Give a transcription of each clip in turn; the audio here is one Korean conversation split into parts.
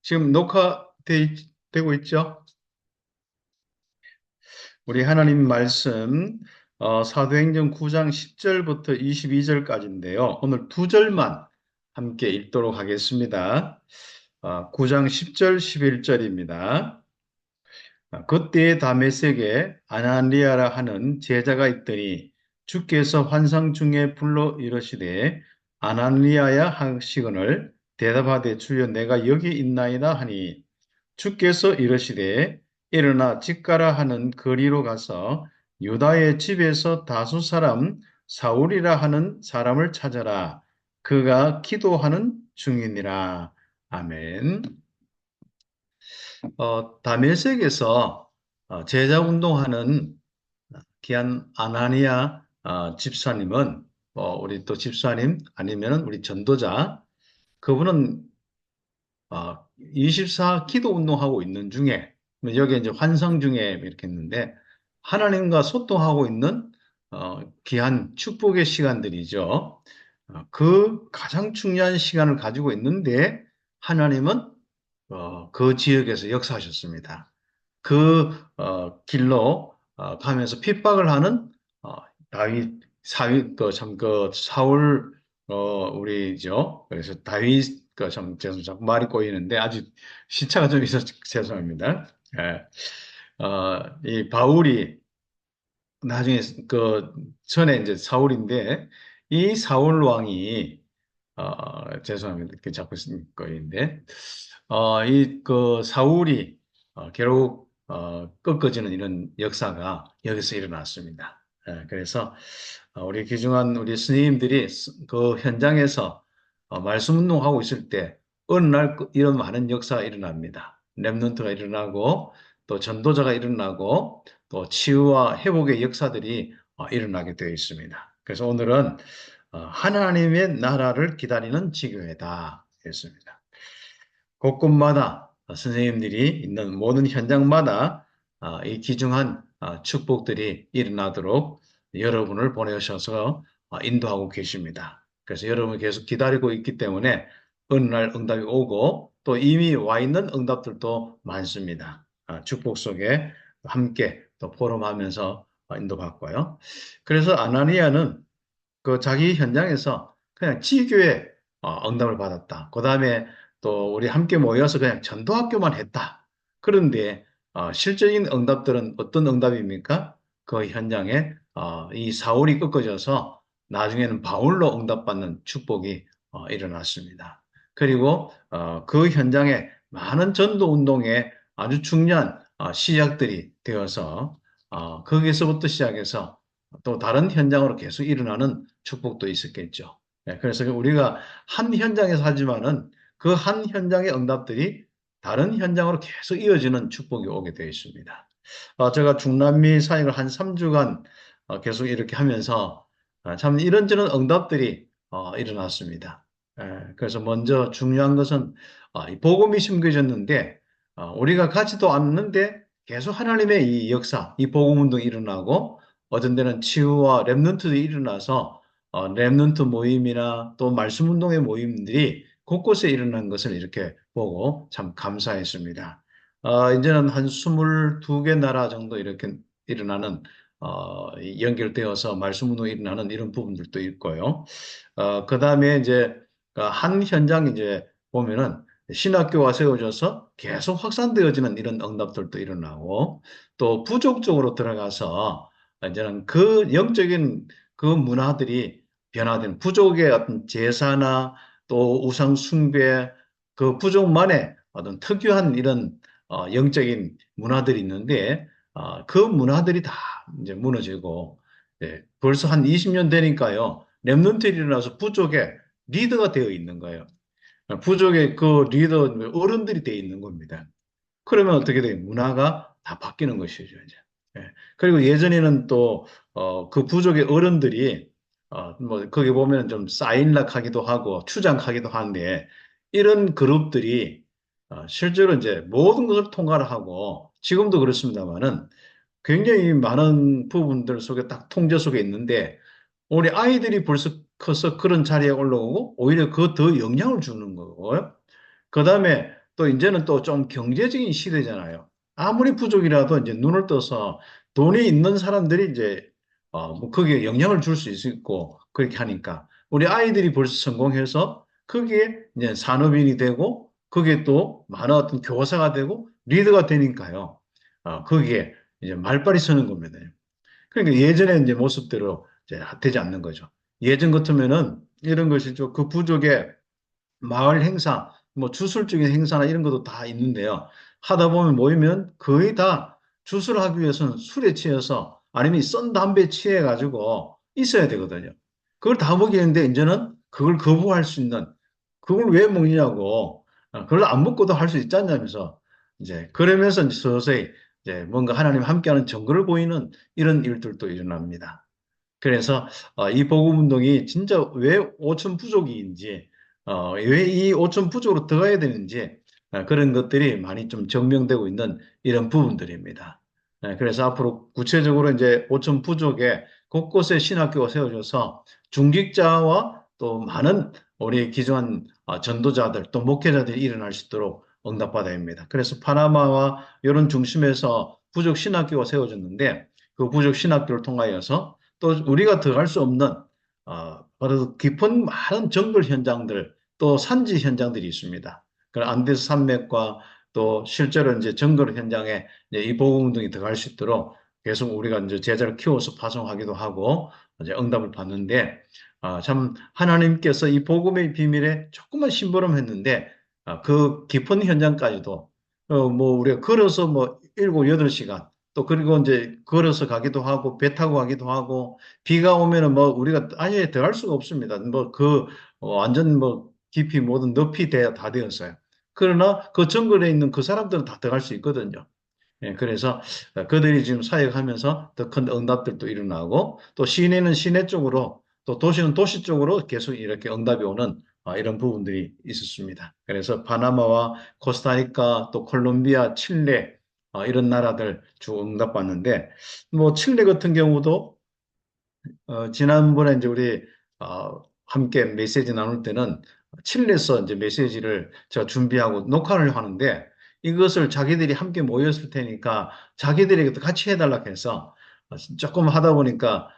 지금 되고 있죠? 우리 하나님 말씀, 사도행전 9장 10절부터 22절까지인데요. 오늘 두 절만 함께 읽도록 하겠습니다. 9장 10절, 11절입니다. 그때에 다메섹에 아나니아라 하는 제자가 있더니 주께서 환상 중에 불러 이르시되 아나니아야 하시거늘 대답하되 주여 내가 여기 있나이다 하니 주께서 이르시되 일어나 집가라 하는 거리로 가서 유다의 집에서 다수 사람 사울이라 하는 사람을 찾아라. 그가 기도하는 중이니라. 아멘. 다메섹에서 제자 운동하는 귀한 아나니아 집사님은 우리 또 집사님 아니면 우리 전도자 그분은 24 기도 운동하고 있는 중에, 여기 이제 환상 중에 이렇게 했는데, 하나님과 소통하고 있는, 귀한 축복의 시간들이죠. 그 가장 중요한 시간을 가지고 있는데, 하나님은, 그 지역에서 역사하셨습니다. 그, 길로, 가면서 핍박을 하는, 어, 다윗, 사울, 우리죠. 그래서 다윗, 자꾸 말이 꼬이는데, 아주 시차가 좀 있어서 죄송합니다. 예. 이 바울이 나중에 전에 이제 사울인데, 이 사울 왕이, 죄송합니다. 그 자꾸 쓴 거인데, 사울이, 결국, 꺾어지는 이런 역사가 여기서 일어났습니다. 그래서, 우리 귀중한 우리 스님들이 그 현장에서 말씀 운동하고 있을 때 어느 날 이런 많은 역사가 일어납니다. 렘넌트가 일어나고 또 전도자가 일어나고 또 치유와 회복의 역사들이 일어나게 되어 있습니다. 그래서 오늘은 하나님의 나라를 기다리는 지교회다 했습니다. 곳곳마다 선생님들이 있는 모든 현장마다 이 귀중한 축복들이 일어나도록 여러분을 보내셔서 인도하고 계십니다. 그래서 여러분이 계속 기다리고 있기 때문에 어느 날 응답이 오고 또 이미 와 있는 응답들도 많습니다. 축복 속에 함께 또 포럼하면서 인도받고요. 그래서 아나니아는 그 자기 현장에서 그냥 지교회 응답을 받았다. 그 다음에 또 우리 함께 모여서 그냥 전도학교만 했다. 그런데 실적인 응답들은 어떤 응답입니까? 그 현장에 이 사울이 꺾어져서 나중에는 바울로 응답받는 축복이 일어났습니다. 그리고 그 현장에 많은 전도 운동에 아주 중요한 시작들이 되어서 거기서부터 시작해서 또 다른 현장으로 계속 일어나는 축복도 있었겠죠. 그래서 우리가 한 현장에서 하지만은 그 한 현장의 응답들이 다른 현장으로 계속 이어지는 축복이 오게 되어 있습니다. 제가 중남미 사역을 한 3주간 계속 이렇게 하면서 참 이런저런 응답들이 일어났습니다. 그래서 먼저 중요한 것은 이 복음이 심겨졌는데 우리가 가지도 않는데 계속 하나님의 이 역사, 이 복음 운동이 일어나고 어떤 데는 치유와 랩런트도 일어나서 랩런트 모임이나 또 말씀 운동의 모임들이 곳곳에 일어난 것을 이렇게 보고 참 감사했습니다. 이제는 한 22개 나라 정도 이렇게 일어나는 연결되어서 말씀 운동이 일어나는 이런 부분들도 있고요. 그 다음에 이제 한 현장 이제 보면은 신학교가 세워져서 계속 확산되어지는 이런 응답들도 일어나고 또 부족적으로 들어가서 이제는 그 영적인 그 문화들이 변화되는 부족의 어떤 제사나 또 우상 숭배 그 부족만의 어떤 특유한 이런 영적인 문화들이 있는데 그 문화들이 다 이제 무너지고 벌써 한 20년 되니까요. 랩런트들이 일어나서 부족의 리더가 되어 있는 거예요. 부족의 그 리더 어른들이 되어 있는 겁니다. 그러면 어떻게 돼요? 문화가 다 바뀌는 것이죠, 이제. 그리고 예전에는 또, 그 부족의 어른들이, 뭐, 거기 보면 좀 사인락하기도 하고, 추장하기도 하는데, 이런 그룹들이, 실제로 이제 모든 것을 통과를 하고, 지금도 그렇습니다만은, 굉장히 많은 부분들 속에 딱 통제 속에 있는데, 우리 아이들이 벌써 커서 그런 자리에 올라오고, 오히려 그 더 영향을 주는 거고요. 그 다음에 또 이제는 또 좀 경제적인 시대잖아요. 아무리 부족이라도 이제 눈을 떠서 돈이 있는 사람들이 이제 뭐 거기에 영향을 줄 수 있고 그렇게 하니까 우리 아이들이 벌써 성공해서 거기에 이제 산업인이 되고 거기에 또 많은 어떤 교사가 되고 리더가 되니까요. 거기에 이제 말빨이 서는 겁니다. 그러니까 예전에 이제 모습대로 이제 되지 않는 거죠. 예전 같으면은 이런 것이 좀 그 부족의 마을 행사, 뭐 주술적인 행사나 이런 것도 다 있는데요. 하다 보면 모이면 거의 다 주술을 하기 위해서는 술에 취해서 아니면 썬 담배에 취해 가지고 있어야 되거든요. 그걸 다 먹이는데 이제는 그걸 거부할 수 있는 그걸 왜 먹냐고 그걸 안 먹고도 할 수 있지 않냐면서 이제 그러면서 이제 서서히 이제 뭔가 하나님 함께하는 증거를 보이는 이런 일들도 일어납니다. 그래서 이 복음 운동이 진짜 왜 오천 부족인지, 왜 이 오천 부족으로 들어가야 되는지 그런 것들이 많이 좀 증명되고 있는 이런 부분들입니다. 그래서 앞으로 구체적으로 이제 오천 부족에 곳곳에 신학교가 세워져서 중직자와 또 많은 우리 기존 전도자들 또 목회자들이 일어날 수 있도록 응답받아야 합니다. 그래서 파나마와 이런 중심에서 부족 신학교가 세워졌는데 그 부족 신학교를 통하여서 또 우리가 들어갈 수 없는 바로 깊은 많은 정글 현장들 또 산지 현장들이 있습니다. 그 안데스 산맥과 또 실제로 이제 정글 현장에 이제 이 보호 운동이 들어갈 수 있도록 계속 우리가 이제 제자를 키워서 파송하기도 하고 이제 응답을 받는데 참 하나님께서 이 복음의 비밀에 조금만 심부름했는데 그 깊은 현장까지도 뭐 우리가 걸어서 뭐 7, 8시간 또 그리고 이제 걸어서 가기도 하고 배 타고 가기도 하고 비가 오면은 뭐 우리가 아예 들어갈 수가 없습니다. 뭐 그 완전 뭐 깊이 모든 높이 다 되었어요. 그러나 그 정글에 있는 그 사람들은 다 들어갈 수 있거든요. 예, 그래서 그들이 지금 사역하면서 더 큰 응답들도 일어나고 또 시내는 시내 쪽으로 또 도시는 도시 쪽으로 계속 이렇게 응답이 오는 이런 부분들이 있었습니다. 그래서 파나마와 코스타리카 또 콜롬비아, 칠레 이런 나라들 주 응답받는데 뭐 칠레 같은 경우도 지난번에 이제 우리 함께 메시지 나눌 때는 칠레에서 이제 메시지를 제가 준비하고 녹화를 하는데 이것을 자기들이 함께 모였을 테니까 자기들에게도 같이 해달라고 해서 조금 하다 보니까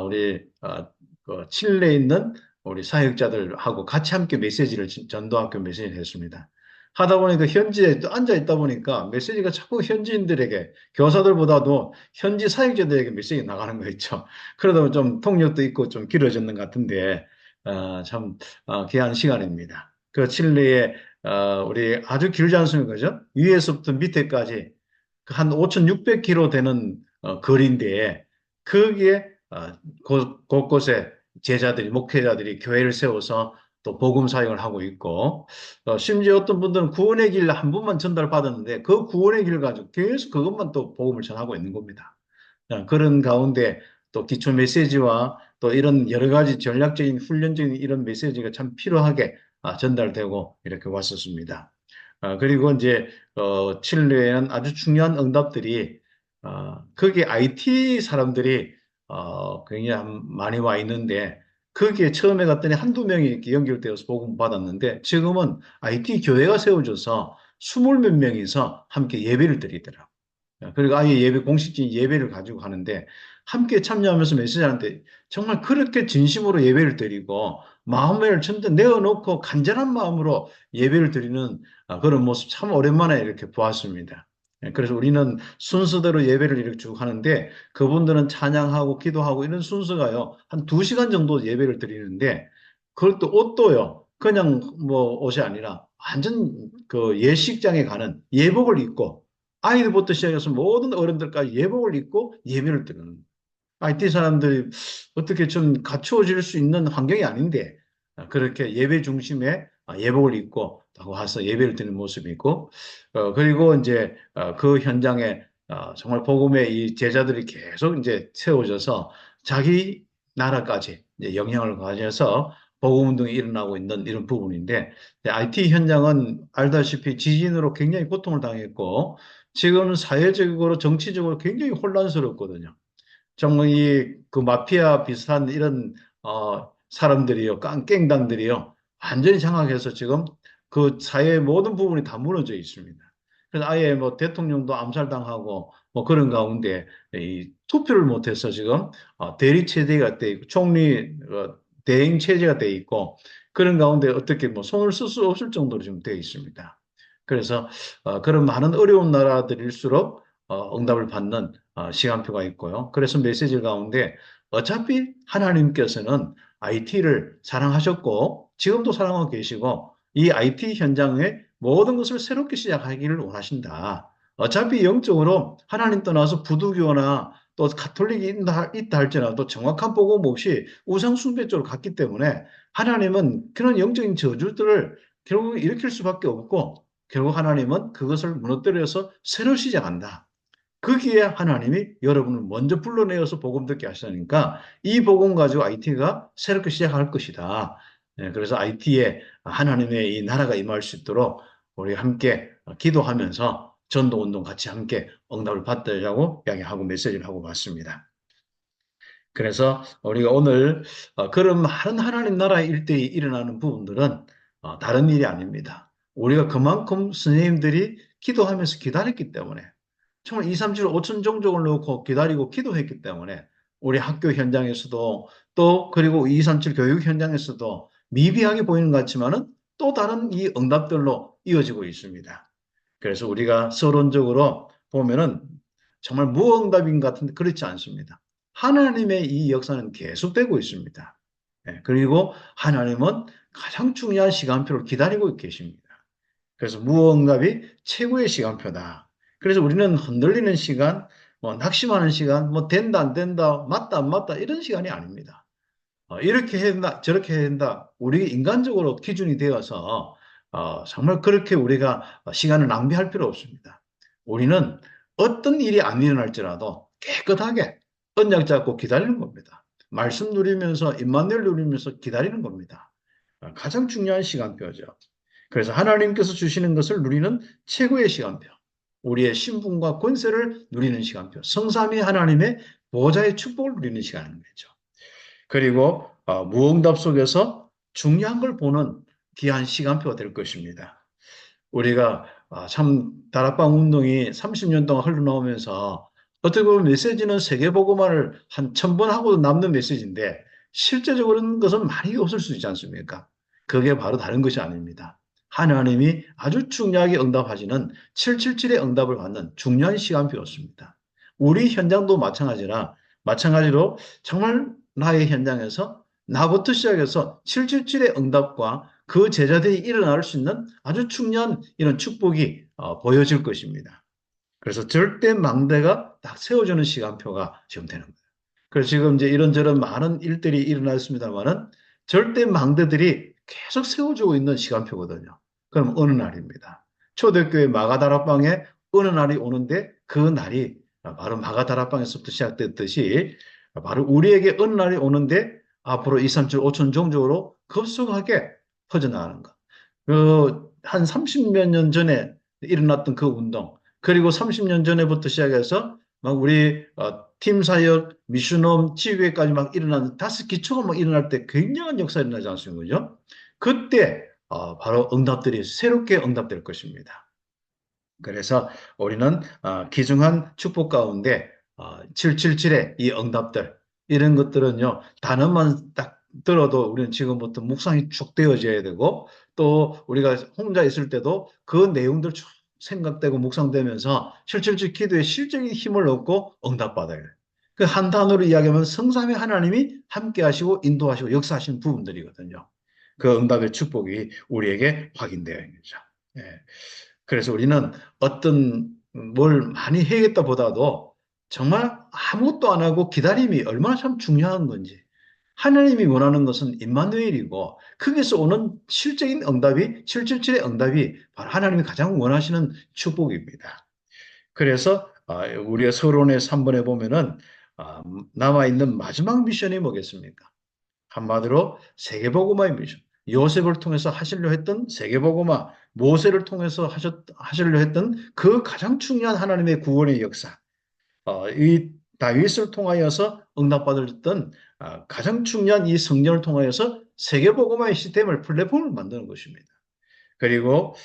우리 그 칠레에 있는 우리 사역자들하고 같이 함께 메시지를 전도학교 메시지를 했습니다. 하다 보니까 현지에 또 앉아 있다 보니까 메시지가 자꾸 현지인들에게 교사들보다도 현지 사역자들에게 메시지 나가는 거 있죠. 그러다 보면 좀 통역도 있고 좀 길어졌는 것 같은데, 참, 귀한 시간입니다. 그 칠레에, 우리 아주 길지 않습니까? 그죠? 위에서부터 밑에까지 그한 5,600km 되는 거리인데, 거기에, 곳곳에 제자들이, 목회자들이 교회를 세워서 또 복음 사역을 하고 있고, 심지어 어떤 분들은 구원의 길 한 번만 전달받았는데, 그 구원의 길 가지고 계속 그것만 또 복음을 전하고 있는 겁니다. 그런 가운데 또 기초 메시지와 또 이런 여러 가지 전략적인 훈련적인 이런 메시지가 참 필요하게 전달되고 이렇게 왔었습니다. 그리고 이제 칠레에는 아주 중요한 응답들이 거기에 IT 사람들이 굉장히 많이 와 있는데 거기에 처음에 갔더니 한두 명이 이렇게 연결되어서 복음 받았는데 지금은 IT 교회가 세워져서 20몇 명이서 함께 예배를 드리더라고요. 그리고 아예 예배, 공식적인 예배를 가지고 하는데 함께 참여하면서 메시지하는데 정말 그렇게 진심으로 예배를 드리고 마음을 전부 내어놓고 간절한 마음으로 예배를 드리는 그런 모습 참 오랜만에 이렇게 보았습니다. 그래서 우리는 순서대로 예배를 이렇게 쭉 하는데 그분들은 찬양하고 기도하고 이런 순서가요. 한 2시간 정도 예배를 드리는데 그것도 옷도요. 그냥 뭐 옷이 아니라 완전 그 예식장에 가는 예복을 입고 아이들부터 시작해서 모든 어른들까지 예복을 입고 예배를 드리는 IT 사람들이 어떻게 좀 갖추어질 수 있는 환경이 아닌데 그렇게 예배 중심에 예복을 입고 와서 예배를 드리는 모습이 있고 그리고 이제 그 현장에 정말 복음의 이 제자들이 계속 이제 세워져서 자기 나라까지 이제 영향을 가져서 복음 운동이 일어나고 있는 이런 부분인데 IT 현장은 알다시피 지진으로 굉장히 고통을 당했고 지금은 사회적으로 정치적으로 굉장히 혼란스럽거든요. 정말 이 그 마피아 비슷한 이런 사람들이요, 깡깽당들이요, 완전히 장악해서 지금 그 사회의 모든 부분이 다 무너져 있습니다. 그래서 아예 뭐 대통령도 암살당하고 뭐 그런 가운데 이 투표를 못해서 지금 대리 체제가 돼 있고 총리 대행 체제가 돼 있고 그런 가운데 어떻게 뭐 손을 쓸 수 없을 정도로 지금 되어 있습니다. 그래서 그런 많은 어려운 나라들일수록 응답을 받는 시간표가 있고요. 그래서 메시지 가운데 어차피 하나님께서는 IT를 사랑하셨고 지금도 사랑하고 계시고 이 IT 현장의 모든 것을 새롭게 시작하기를 원하신다. 어차피 영적으로 하나님 떠나서 부두교나 또 가톨릭이 있다 할지라도 정확한 복음 없이 우상 숭배 쪽으로 갔기 때문에 하나님은 그런 영적인 저주들을 결국 일으킬 수밖에 없고 결국 하나님은 그것을 무너뜨려서 새로 시작한다. 거기에 하나님이 여러분을 먼저 불러내어서 복음 듣게 하시니까 이 복음 가지고 IT가 새롭게 시작할 것이다. 그래서 IT에 하나님의 이 나라가 임할 수 있도록 우리 함께 기도하면서 전도운동 같이 함께 응답을 받으려고 이야기하고 메시지를 하고 왔습니다. 그래서 우리가 오늘 그런 많은 하나님 나라의 일대에 일어나는 부분들은 다른 일이 아닙니다. 우리가 그만큼 선생님들이 기도하면서 기다렸기 때문에 정말 2, 3, 7, 5천 종족을 놓고 기다리고 기도했기 때문에 우리 학교 현장에서도 또 그리고 2, 3, 7 교육 현장에서도 미비하게 보이는 것 같지만은 또 다른 이 응답들로 이어지고 있습니다. 그래서 우리가 서론적으로 보면은 정말 무응답인 것 같은데 그렇지 않습니다. 하나님의 이 역사는 계속되고 있습니다. 그리고 하나님은 가장 중요한 시간표를 기다리고 계십니다. 그래서 무응답이 최고의 시간표다. 그래서 우리는 흔들리는 시간, 뭐 낙심하는 시간, 뭐 된다 안 된다, 맞다 안 맞다 이런 시간이 아닙니다. 이렇게 해야 된다, 저렇게 해야 된다. 우리 인간적으로 기준이 되어서 정말 그렇게 우리가 시간을 낭비할 필요 없습니다. 우리는 어떤 일이 안 일어날지라도 깨끗하게 언약 잡고 기다리는 겁니다. 말씀 누리면서 임마누엘 누리면서 기다리는 겁니다. 가장 중요한 시간표죠. 그래서 하나님께서 주시는 것을 누리는 최고의 시간표. 우리의 신분과 권세를 누리는 시간표. 성삼위 하나님의 보호자의 축복을 누리는 시간인 거죠. 그리고 무응답 속에서 중요한 걸 보는 귀한 시간표가 될 것입니다. 우리가 참 다락방 운동이 30년 동안 흘러나오면서 어떻게 보면 메시지는 세계보고만을 한 1000번 하고 남는 메시지인데 실제적으로는 것은 많이 없을 수 있지 않습니까? 그게 바로 다른 것이 아닙니다. 하나님이 아주 중요하게 응답하시는 777의 응답을 받는 중요한 시간표였습니다. 우리 현장도 마찬가지로 정말 나의 현장에서 나부터 시작해서 777의 응답과 그 제자들이 일어날 수 있는 아주 중요한 이런 축복이 보여질 것입니다. 그래서 절대 망대가 딱 세워주는 시간표가 지금 되는 거예요. 그래서 지금 이제 이런저런 많은 일들이 일어났습니다만은 절대 망대들이 계속 세워주고 있는 시간표거든요. 그럼 어느 날입니다. 초대교회 마가다락방에 어느 날이 오는데 그 날이 바로 마가다락방에서부터 시작됐듯이 바로 우리에게 어느 날이 오는데 앞으로 2, 3, 7, 5천 종족으로 급속하게 퍼져나가는 것. 한 30몇 년 전에 일어났던 그 운동, 그리고 30년 전에부터 시작해서 막 우리 팀 사역, 미션홈, 지휘회까지 막 일어나는 다섯 기초가 막 일어날 때 굉장한 역사 일어나지 않습니까? 그죠? 그때 바로 응답들이 새롭게 응답될 것입니다. 그래서 우리는 귀중한 축복 가운데 777의 이 응답들 이런 것들은요 단어만 딱 들어도 우리는 지금부터 묵상이 쭉 되어져야 되고 또 우리가 혼자 있을 때도 그 내용들 쭉 생각되고 묵상되면서 777 기도에 실적인 힘을 얻고 응답받아야 돼요. 그 한 단어로 이야기하면 성삼위 하나님이 함께 하시고 인도하시고 역사하시는 부분들이거든요. 그 응답의 축복이 우리에게 확인되어 있는 거죠. 예. 그래서 우리는 어떤 뭘 많이 해야겠다 보다도 정말 아무것도 안 하고 기다림이 얼마나 참 중요한 건지. 하나님이 원하는 것은 임마누엘이고 거기서 오는 실적인 응답이 777의 응답이 바로 하나님이 가장 원하시는 축복입니다. 그래서 우리가 서론의 3번에 보면은 남아있는 마지막 미션이 뭐겠습니까? 한마디로 세계복음화의 미션. 요셉을 통해서 하시려 했던 세계복음화, 모세를 통해서 하시려 했던 그 가장 중요한 하나님의 구원의 역사. 이 다윗을 통하여서 응답받았던 가장 중요한 이 성령을 통하여서 세계복음화의 시스템을 플랫폼을 만드는 것입니다. 그리고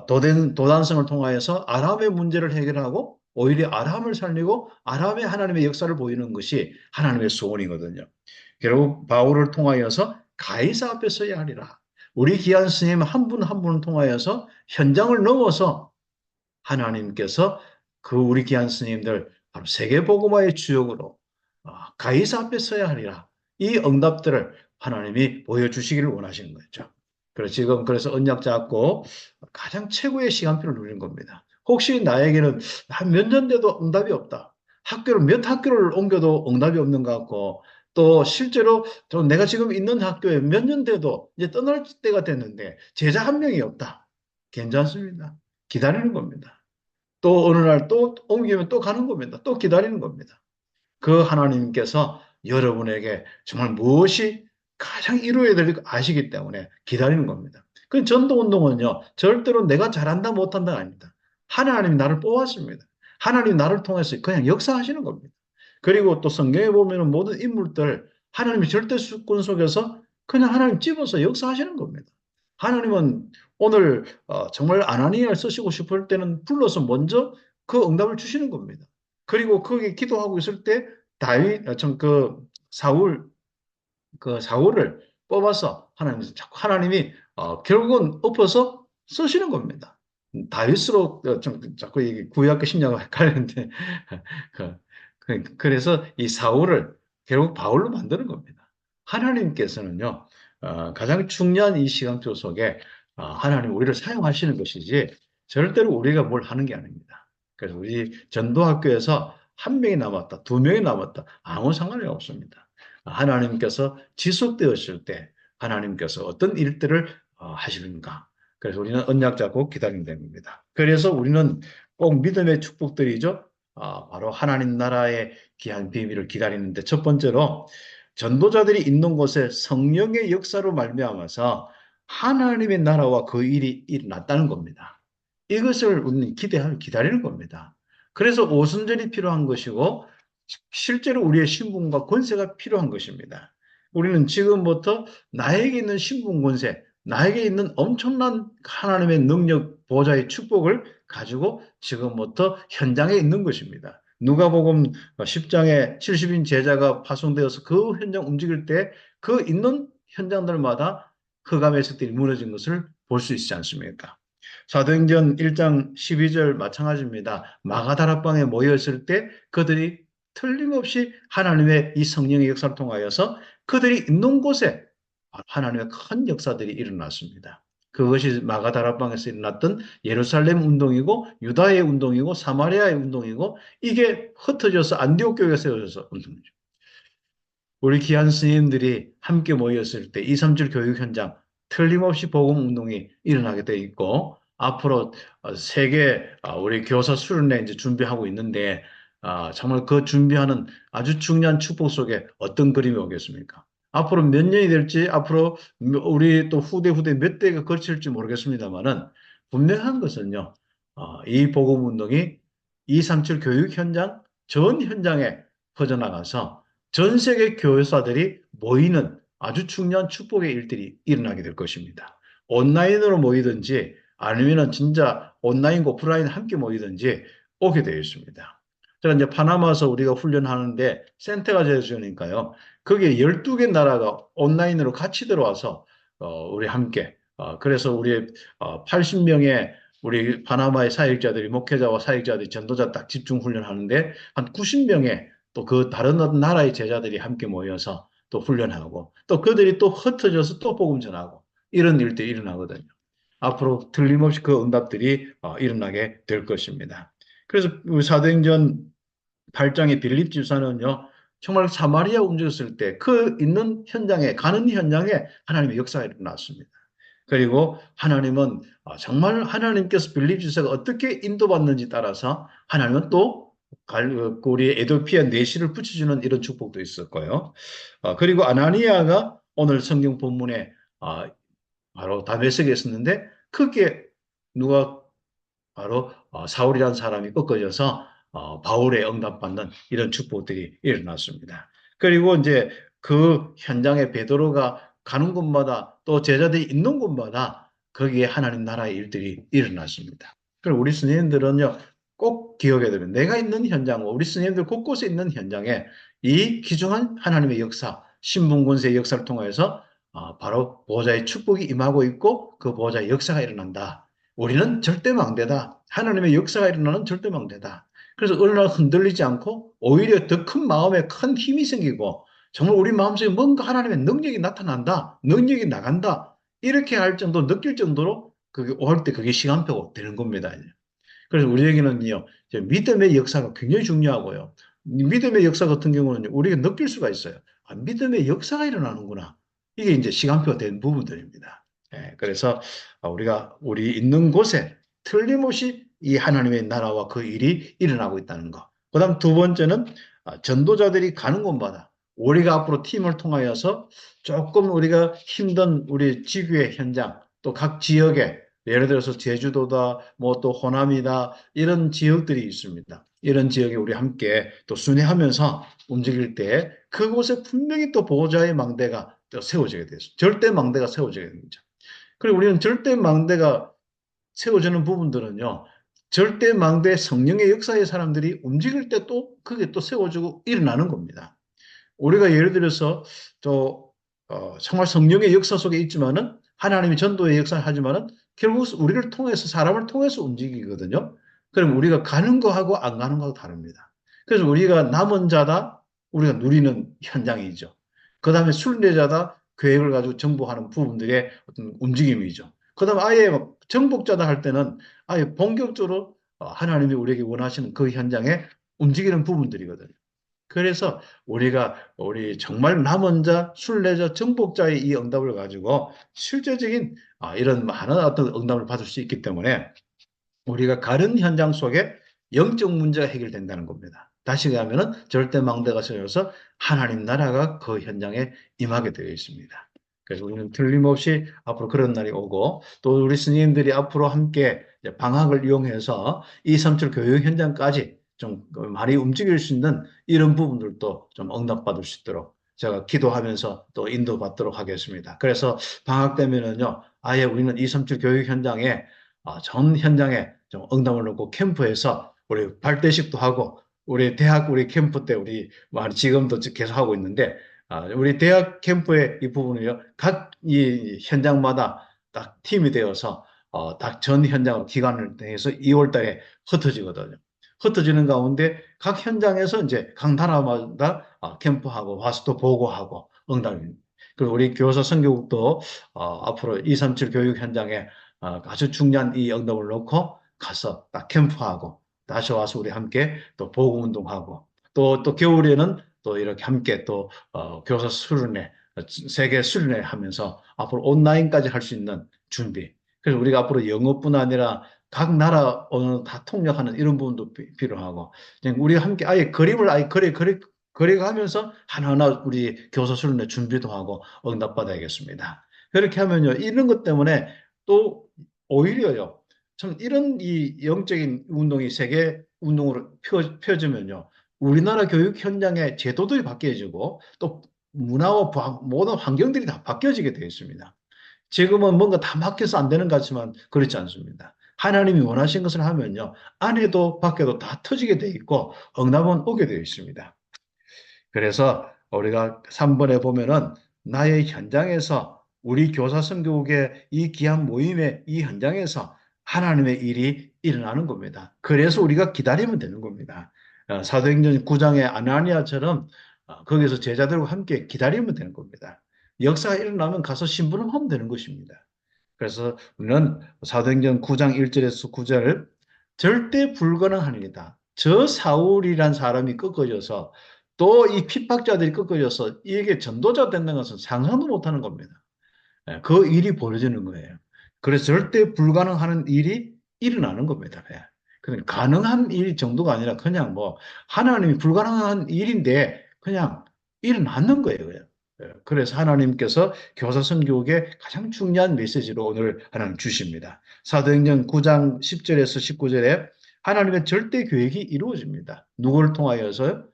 도단성을 통하여서 아람의 문제를 해결하고 오히려 아람을 살리고 아람의 하나님의 역사를 보이는 것이 하나님의 소원이거든요. 결국 바울을 통하여서 가이사 앞에 서야 하리라. 우리 귀한 스님 한 분 한 분을 통하여서 현장을 넘어서 하나님께서 그 우리 귀한 스님들 바로 세계복음화의 주역으로 가이사 앞에 서야 하리라. 이 응답들을 하나님이 보여주시기를 원하시는 거죠. 그래서 지금 그래서 언약 잡고 가장 최고의 시간표를 누리는 겁니다. 혹시 나에게는 한 몇 년 돼도 응답이 없다. 몇 학교를 옮겨도 응답이 없는 것 같고 또 실제로 또 내가 지금 있는 학교에 몇 년 돼도 이제 떠날 때가 됐는데 제자 한 명이 없다. 괜찮습니다. 기다리는 겁니다. 또 어느 날 또 옮기면 또 가는 겁니다. 또 기다리는 겁니다. 그 하나님께서 여러분에게 정말 무엇이 가장 이루어야 될 걸 아시기 때문에 기다리는 겁니다. 그 전도운동은요, 절대로 내가 잘한다 못한다가 아닙니다. 하나님이 나를 뽑았습니다. 하나님이 나를 통해서 그냥 역사하시는 겁니다. 그리고 또 성경에 보면 모든 인물들 하나님이 절대 주권 속에서 그냥 하나님 집어서 역사하시는 겁니다. 하나님은 오늘 정말 아나니아를 쓰시고 싶을 때는 불러서 먼저 그 응답을 주시는 겁니다. 그리고 거기 기도하고 있을 때 그 사울을 뽑아서 하나님이 결국은 엎어서 쓰시는 겁니다. 다윗으로 자꾸 구약과 신약을 헷갈리는데 그래서 이 사울을 결국 바울로 만드는 겁니다. 하나님께서는요 가장 중요한 이 시간표 속에 하나님 우리를 사용하시는 것이지 절대로 우리가 뭘 하는 게 아닙니다. 그래서 우리 전도학교에서 한 명이 남았다, 두 명이 남았다 아무 상관이 없습니다. 하나님께서 지속되었을 때 하나님께서 어떤 일들을 하시는가. 그래서 우리는 언약 잡고 기다리면 됩니다. 그래서 우리는 꼭 믿음의 축복들이죠. 바로 하나님 나라의 귀한 비밀을 기다리는데 첫 번째로 전도자들이 있는 곳에 성령의 역사로 말미암아서 하나님의 나라와 그 일이 일어났다는 겁니다. 이것을 우리는 기다리는 겁니다. 그래서 오순절이 필요한 것이고 실제로 우리의 신분과 권세가 필요한 것입니다. 우리는 지금부터 나에게 있는 신분 권세, 나에게 있는 엄청난 하나님의 능력, 보좌의 축복을 가지고 지금부터 현장에 있는 것입니다. 누가복음 10장에 70인 제자가 파송되어서 그 현장 움직일 때 그 있는 현장들마다 흑암의 습들이 무너진 것을 볼 수 있지 않습니까? 사도행전 1장 12절 마찬가지입니다. 마가다락방에 모였을 때 그들이 틀림없이 하나님의 이 성령의 역사를 통하여서 그들이 있는 곳에 하나님의 큰 역사들이 일어났습니다. 그것이 마가다락방에서 일어났던 예루살렘 운동이고 유다의 운동이고 사마리아의 운동이고 이게 흩어져서 안디옥 교회가 세워져서 운동이죠. 우리 귀한 스님들이 함께 모였을 때 237 교육 현장 틀림없이 복음 운동이 일어나게 돼 있고 앞으로 세계 우리 교사 수련회 이제 준비하고 있는데 정말 그 준비하는 아주 중요한 축복 속에 어떤 그림이 오겠습니까? 앞으로 몇 년이 될지 앞으로 우리 또 후대 몇 대가 거칠지 모르겠습니다만은 분명한 것은요. 이 복음 운동이 237 교육 현장 전 현장에 퍼져나가서 전 세계 교회사들이 모이는 아주 중요한 축복의 일들이 일어나게 될 것입니다. 온라인으로 모이든지 아니면은 진짜 온라인과 오프라인 함께 모이든지 오게 되어 있습니다. 제가 이제 파나마에서 우리가 훈련하는데 센터가 되어주니까요. 거기에 12개 나라가 온라인으로 같이 들어와서 우리 함께 그래서 우리 80명의 우리 파나마의 사역자들이 목회자와 사역자들이 전도자 딱 집중 훈련하는데 한 90명의 또 그 다른 어떤 나라의 제자들이 함께 모여서 또 훈련하고 또 그들이 또 흩어져서 또 복음 전하고 이런 일들이 일어나거든요. 앞으로 틀림없이 그 응답들이 일어나게 될 것입니다. 그래서 사도행전 8장의 빌립 집사는요, 정말 사마리아 움직였을 때 그 있는 현장에, 가는 현장에 하나님의 역사가 일어났습니다. 그리고 하나님은 정말 하나님께서 빌립 집사가 어떻게 인도받는지 따라서 하나님은 또 우리 에도피아 내시를 붙여주는 이런 축복도 있었고요. 그리고 아나니아가 오늘 성경 본문에 바로 다메섹에 있었는데 크게 누가 바로 사울이라는 사람이 꺾어져서 바울의 응답받는 이런 축복들이 일어났습니다. 그리고 이제 그 현장에 베드로가 가는 곳마다 또 제자들이 있는 곳마다 거기에 하나님 나라의 일들이 일어났습니다. 그리고 우리 스님들은요, 꼭 기억해야 됩니다. 내가 있는 현장, 우리 스님들 곳곳에 있는 현장에 이 귀중한 하나님의 역사, 신분권세의 역사를 통해서 바로 보호자의 축복이 임하고 있고 그 보호자의 역사가 일어난다. 우리는 절대망대다. 하나님의 역사가 일어나는 절대망대다. 그래서 어느 날 흔들리지 않고 오히려 더 큰 마음에 큰 힘이 생기고 정말 우리 마음속에 뭔가 하나님의 능력이 나타난다. 능력이 나간다. 이렇게 할 정도, 느낄 정도로 그게 올 때 그게 시간표가 되는 겁니다. 그래서 우리에게는요, 믿음의 역사가 굉장히 중요하고요. 믿음의 역사 같은 경우는 우리가 느낄 수가 있어요. 믿음의 역사가 일어나는구나. 이게 이제 시간표가 된 부분들입니다. 그래서 우리가 우리 있는 곳에 틀림없이 이 하나님의 나라와 그 일이 일어나고 있다는 거. 그다음 두 번째는 전도자들이 가는 곳마다 우리가 앞으로 팀을 통하여서 조금 우리가 힘든 우리 지구의 현장, 또 각 지역에 예를 들어서 제주도다, 뭐 또 호남이다, 이런 지역들이 있습니다. 이런 지역에 우리 함께 또 순회하면서 움직일 때 그곳에 분명히 또 보호자의 망대가 또 세워지게 되죠. 절대 망대가 세워지게 됩니다. 그리고 우리는 절대 망대가 세워지는 부분들은요, 절대 망대 성령의 역사의 사람들이 움직일 때 또 그게 또 세워지고 일어나는 겁니다. 우리가 예를 들어서 또 정말 성령의 역사 속에 있지만은 하나님이 전도의 역사를 하지만은 결국 우리를 통해서 사람을 통해서 움직이거든요. 그럼 우리가 가는 거하고 안 가는 거하고 다릅니다. 그래서 우리가 남은 자다 우리가 누리는 현장이죠. 그다음에 순례자다 계획을 가지고 정복하는 부분들의 어떤 움직임이죠. 그다음에 아예 막 정복자다 할 때는 아예 본격적으로 하나님이 우리에게 원하시는 그 현장에 움직이는 부분들이거든요. 그래서 우리 정말 남은 자, 순례자, 정복자의 이 응답을 가지고 실제적인 이런 많은 어떤 응답을 받을 수 있기 때문에 우리가 가는 현장 속에 영적 문제가 해결된다는 겁니다. 다시 가면은 절대 망대가 세워서 하나님 나라가 그 현장에 임하게 되어 있습니다. 그래서 우리는 틀림없이 앞으로 그런 날이 오고 또 우리 스님들이 앞으로 함께 방학을 이용해서 237 교육 현장까지 좀 많이 움직일 수 있는 이런 부분들도 좀 응답받을 수 있도록 제가 기도하면서 또 인도받도록 하겠습니다. 그래서 방학 되면은요, 아예 우리는 237 교육 현장에 전 현장에 좀 응답을 놓고 캠프에서 우리 발대식도 하고 우리 대학 우리 캠프 때 우리 지금도 계속 하고 있는데 우리 대학 캠프의 이 부분을요 각 이 현장마다 딱 팀이 되어서 딱 전 현장으로 기간을 내서 2월 달에 흩어지거든요. 흩어지는 가운데 각 현장에서 이제 각 나라마다 캠프하고 와서 또 보고하고 응답입니다. 그리고 우리 교사 선교국도 앞으로 237 교육 현장에 아주 중요한 이 응답을 놓고 가서 딱 캠프하고 다시 와서 우리 함께 또 보고 운동하고 또 겨울에는 또 이렇게 함께 또 교사 수련회 세계 수련회 하면서 앞으로 온라인까지 할 수 있는 준비. 그래서 우리가 앞으로 영어뿐 아니라 각 나라 언어 다 통역하는 이런 부분도 필요하고 우리가 함께 아예 그림을 아예 그려가면서 하나하나 우리 교사 수련회 준비도 하고 응답받아야겠습니다. 그렇게 하면요 이런 것 때문에 또 오히려요 참 이런 이 영적인 운동이 세계 운동으로 펴지면요 우리나라 교육 현장의 제도들이 바뀌어지고 또 문화와 모든 환경들이 다 바뀌어지게 되어 있습니다. 지금은 뭔가 다 막혀서 안 되는 것 같지만 그렇지 않습니다. 하나님이 원하신 것을 하면요. 안에도 밖에도 다 터지게 되어 있고 응답은 오게 되어 있습니다. 그래서 우리가 3번에 보면은 나의 현장에서 우리 교사 선교국의 이 귀한 모임의 이 현장에서 하나님의 일이 일어나는 겁니다. 그래서 우리가 기다리면 되는 겁니다. 사도행전 9장의 아나니아처럼 거기서 제자들과 함께 기다리면 되는 겁니다. 역사가 일어나면 가서 심부름하면 되는 것입니다. 그래서 우리는 사도행전 9장 1절에서 9절 절대 불가능한 일이다. 저 사울이란 사람이 꺾어져서 또 이 핍박자들이 꺾어져서 이게 전도자 된다는 것은 상상도 못하는 겁니다. 그 일이 벌어지는 거예요. 그래서 절대 불가능한 일이 일어나는 겁니다. 그러니까 가능한 일 정도가 아니라 그냥 뭐 하나님이 불가능한 일인데 그냥 일어나는 거예요. 그래서 하나님께서 교사선 교육의 가장 중요한 메시지로 오늘 하나님 주십니다. 사도행전 9장 10절에서 19절에 하나님의 절대 계획이 이루어집니다. 누구를 통하여서요?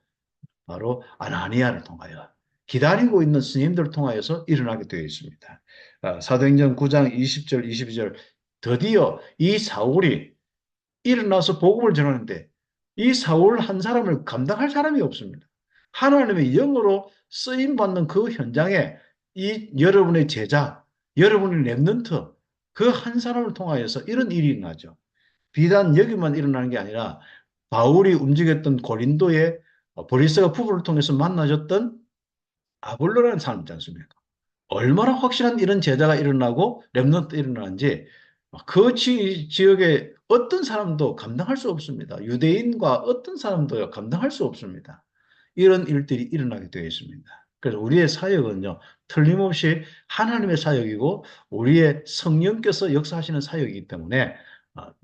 바로 아나니아를 통하여 기다리고 있는 스님들을 통하여서 일어나게 되어 있습니다. 사도행전 9장 20절, 22절 드디어 이 사울이 일어나서 복음을 전하는데 이 사울 한 사람을 감당할 사람이 없습니다. 하나님의 영으로 쓰임 받는 그 현장에 이 여러분의 제자, 여러분의 랩런트 그 한 사람을 통하여서 이런 일이 일어나죠. 비단 여기만 일어나는 게 아니라 바울이 움직였던 고린도의 보리스가 부부를 통해서 만나줬던 아볼로라는 사람 있지 않습니까? 얼마나 확실한 이런 제자가 일어나고 랩런트 일어나는지 그 지역에 어떤 사람도 감당할 수 없습니다. 유대인과 어떤 사람도 감당할 수 없습니다. 이런 일들이 일어나게 되어 있습니다. 그래서 우리의 사역은요, 틀림없이 하나님의 사역이고 우리의 성령께서 역사하시는 사역이기 때문에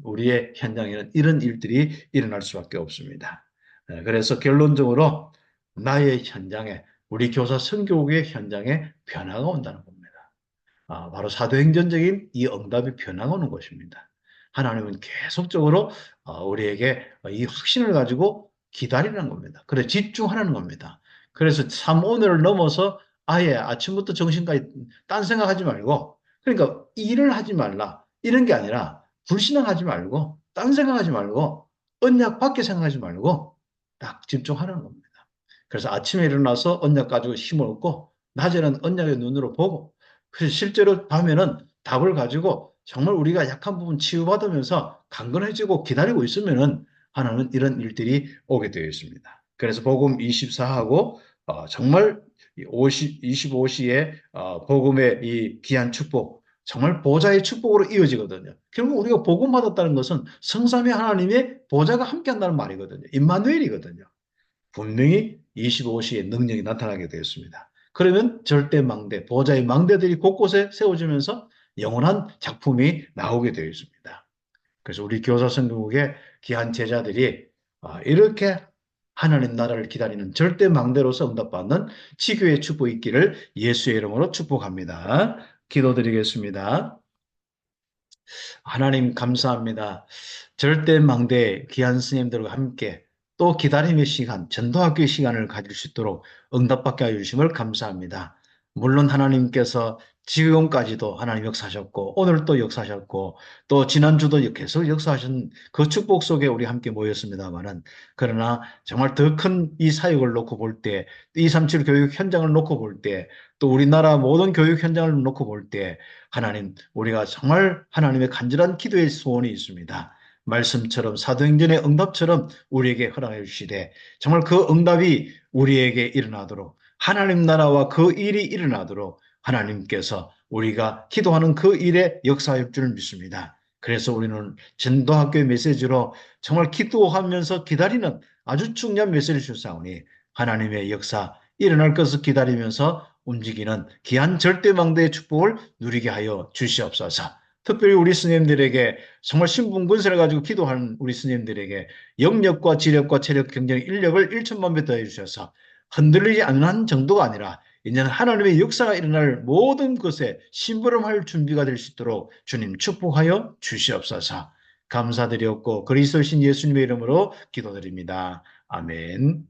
우리의 현장에는 이런 일들이 일어날 수밖에 없습니다. 그래서 결론적으로 나의 현장에 우리 교사 선교국의 현장에 변화가 온다는 겁니다. 바로 사도행전적인 이 응답이 변화가 오는 것입니다. 하나님은 계속적으로 우리에게 이 확신을 가지고 기다리는 겁니다. 그래 집중하라는 겁니다. 그래서 참 오늘을 넘어서 아예 아침부터 정신까지 딴 생각하지 말고 그러니까 일을 하지 말라 이런 게 아니라 불신앙하지 말고 딴 생각하지 말고 언약 밖에 생각하지 말고 딱 집중하라는 겁니다. 그래서 아침에 일어나서 언약 가지고 힘을 얻고 낮에는 언약의 눈으로 보고 그래서 실제로 밤에는 답을 가지고 정말 우리가 약한 부분 치유받으면서 강건해지고 기다리고 있으면은 하나님은 이런 일들이 오게 되어 있습니다. 그래서 복음 24하고 정말 25시의 복음의 이 귀한 축복 정말 보좌의 축복으로 이어지거든요. 결국 우리가 복음 받았다는 것은 성삼위 하나님의 보좌가 함께한다는 말이거든요. 임마누엘이거든요. 분명히 25시에 능력이 나타나게 되었습니다. 그러면 절대 망대, 보좌의 망대들이 곳곳에 세워지면서 영원한 작품이 나오게 되어 있습니다. 그래서 우리 교사 성교국의 귀한 제자들이 이렇게 하나님 나라를 기다리는 절대 망대로서 응답받는 치교의 축복이 있기를 예수의 이름으로 축복합니다. 기도드리겠습니다. 하나님 감사합니다. 절대 망대 귀한 스님들과 함께 또 기다림의 시간, 전도학교의 시간을 가질 수 있도록 응답받게 해주심을 감사합니다. 물론 하나님께서 지금까지도 하나님 역사하셨고 오늘 또 역사하셨고 또 지난주도 계속 역사하신 그 축복 속에 우리 함께 모였습니다만은 그러나 정말 더 큰 이 사역을 놓고 볼 때, 237 교육 현장을 놓고 볼 때, 또 우리나라 모든 교육 현장을 놓고 볼 때 하나님 우리가 정말 하나님의 간절한 기도의 소원이 있습니다. 말씀처럼 사도행전의 응답처럼 우리에게 허락해 주시되 정말 그 응답이 우리에게 일어나도록 하나님 나라와 그 일이 일어나도록 하나님께서 우리가 기도하는 그 일에 역사할 줄 믿습니다. 그래서 우리는 전도학교의 메시지로 정말 기도하면서 기다리는 아주 중요한 메시지를 주사오니 하나님의 역사 일어날 것을 기다리면서 움직이는 귀한 절대망대의 축복을 누리게 하여 주시옵소서. 특별히 우리 스님들에게 정말 신분군세를 가지고 기도하는 우리 스님들에게 영력과 지력과 체력, 경쟁, 인력을 1천만 배 더해 주셔서 흔들리지 않는 정도가 아니라 이제는 하나님의 역사가 일어날 모든 것에 심부름할 준비가 될 수 있도록 주님 축복하여 주시옵소서. 감사드렸고 그리스도신 예수님의 이름으로 기도드립니다. 아멘.